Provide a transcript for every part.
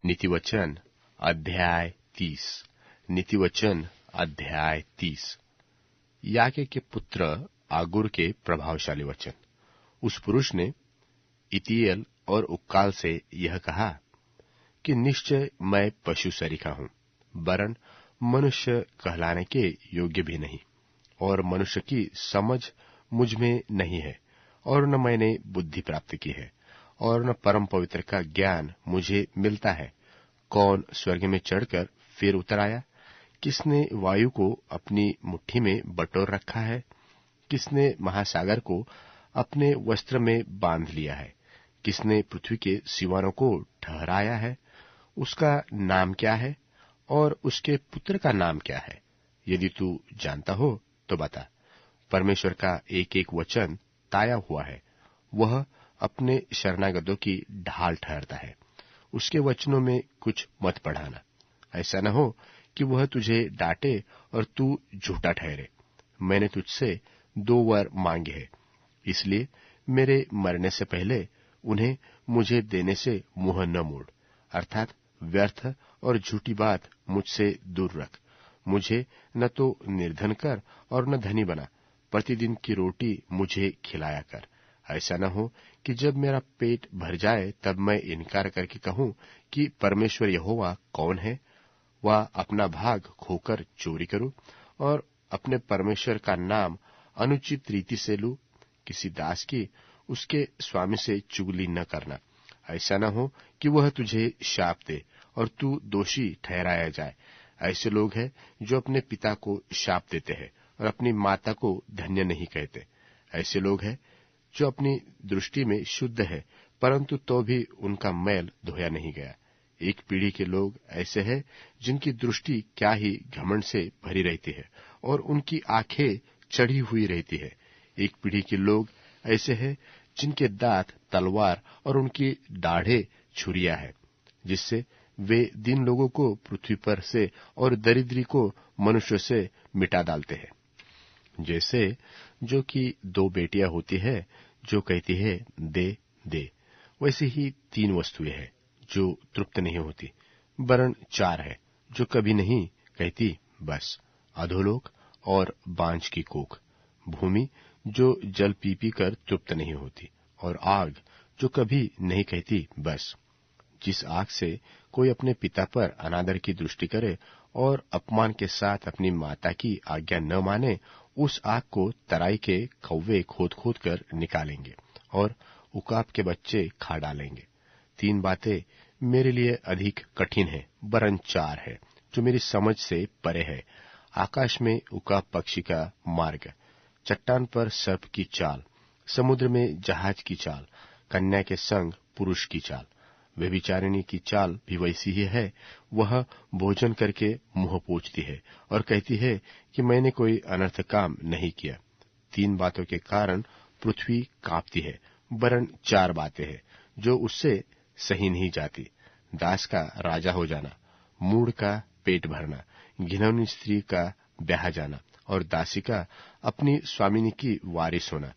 नीतिवचन अध्याय 30। नीतिवचन अध्याय 30। याके के पुत्र आगुर के प्रभावशाली वचन। उस पुरुष ने इतीएल और उक्काल से यह कहा कि निश्चय मैं पशु सरीखा हूं, वरन मनुष्य कहलाने के योग्य भी नहीं, और मनुष्य की समझ मुझ में नहीं है, और न मैंने बुद्धि प्राप्त की है, और न परम पवित्र का ज्ञान मुझे मिलता है। कौन स्वर्ग में चढ़कर फिर उतर आया? किसने वायु को अपनी मुट्ठी में बटोर रखा है? किसने महासागर को अपने वस्त्र में बांध लिया है? किसने पृथ्वी के सीमाओं को ठहराया है? उसका नाम क्या है और उसके पुत्र का नाम क्या है? यदि तू जानता हो तो बता। परमेश्वर का एक एक वचन ताया हुआ है, वह अपने शरणागतों की ढाल ठहरता है। उसके वचनों में कुछ मत बढ़ाना, ऐसा न हो कि वह तुझे डांटे और तू झूठा ठहरे। मैंने तुझसे 2 वर मांगे हैं, इसलिए मेरे मरने से पहले उन्हें मुझे देने से मुंह न मोड़, अर्थात व्यर्थ और झूठी बात मुझसे दूर रख। मुझे न तो निर्धन कर और न धनी बना, प्रतिदिन की रोटी मुझे खिलाया कर। ऐसा न हो कि जब मेरा पेट भर जाए तब मैं इनकार करके कहूं कि परमेश्वर यहोवा कौन है, वह अपना भाग खोकर चोरी करूं और अपने परमेश्वर का नाम अनुचित रीति से लूं। किसी दास की उसके स्वामी से चुगली न करना, ऐसा न हो कि वह तुझे शाप दे और तू दोषी ठहराया जाए। ऐसे लोग हैं जो अपने पिता को शाप देते हैं और अपनी माता को धन्य नहीं कहते। ऐसे लोग हैं जो अपनी दृष्टि में शुद्ध है, परंतु तो भी उनका मैल धोया नहीं गया। एक पीढ़ी के लोग ऐसे हैं जिनकी दृष्टि क्या ही घमंड से भरी रहती है और उनकी आंखें चढ़ी हुई रहती है। एक पीढ़ी के लोग ऐसे हैं जिनके दांत तलवार और उनकी दाढ़ें छुरियां है, जिससे वे दीन लोगों को पृथ्वी पर से और दरिद्री को मनुष्य से मिटा डालते हैं। जैसे जो कि 2 बेटियां होती है जो कहती है दे दे, वैसे ही 3 वस्तुएं हैं जो तृप्त नहीं होती, वरन 4 है जो कभी नहीं कहती बस। अधोलोक और बांझ की कोख, भूमि जो जल पी पी कर तृप्त नहीं होती, और आग जो कभी नहीं कहती बस। जिस आग से कोई अपने पिता पर अनादर की दृष्टि करे और अपमान के साथ अपनी माता की आज्ञा न माने, उस आग को तराई के कौवे खोद खोद कर निकालेंगे और उकाब के बच्चे खा डालेंगे। 3 बातें मेरे लिए अधिक कठिन है, वरन 4 है जो मेरी समझ से परे है। आकाश में उकाब पक्षी का मार्ग, चट्टान पर सर्प की चाल, समुद्र में जहाज की चाल, कन्या के संग पुरुष की चाल। व्यभिचारिणी की चाल भी वैसी ही है। वह भोजन करके मुंह पोंछती है और कहती है कि मैंने कोई अनर्थ काम नहीं किया। 3 बातों के कारण पृथ्वी कांपती है, वरन 4 बातें हैं जो उससे सही नहीं जाती। दास का राजा हो जाना, मूढ़ का पेट भरना, घिनौनी स्त्री का ब्याह जाना और दासी का अपनी स्वामिनी की वारिस होना।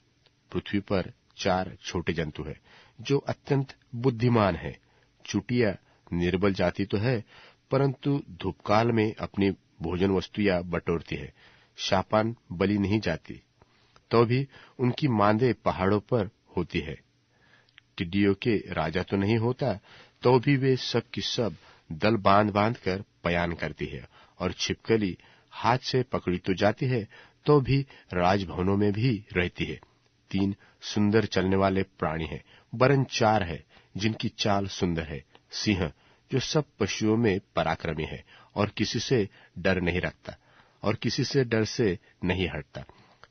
पृथ्वी पर 4 छोटे जंतु हैं जो अत्यंत बुद्धिमान है। चुटिया निर्बल जाति तो है, परंतु धूपकाल में अपनी भोजन वस्तुएं बटोरती है। शापान बलि नहीं जाती, तो भी उनकी मांदे पहाड़ों पर होती है। टिड्डियों के राजा तो नहीं होता, तो भी वे सब की सब दल बांध बांध कर पयान करती है। और छिपकली हाथ से पकड़ी तो जाती है, तो भी राजभवनों में भी रहती है। 3 सुंदर चलने वाले प्राणी हैं, वरन 4 है जिनकी चाल सुंदर है। सिंह जो सब पशुओं में पराक्रमी है और किसी से डर नहीं रखता और किसी से डर से नहीं हटता।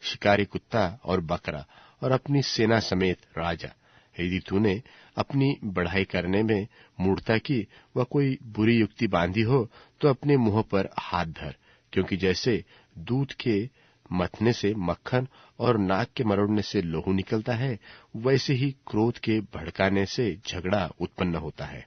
शिकारी कुत्ता और बकरा और अपनी सेना समेत राजा। यदि तूने अपनी बढ़ाई करने में मूढ़ता की व कोई बुरी युक्ति बांधी हो, तो अपने मुंह पर हाथ धर, क्योंकि जैसे दूध के मथने से मक्खन और नाक के मरोड़ने से लोहू निकलता है, वैसे ही क्रोध के भड़काने से झगड़ा उत्पन्न होता है।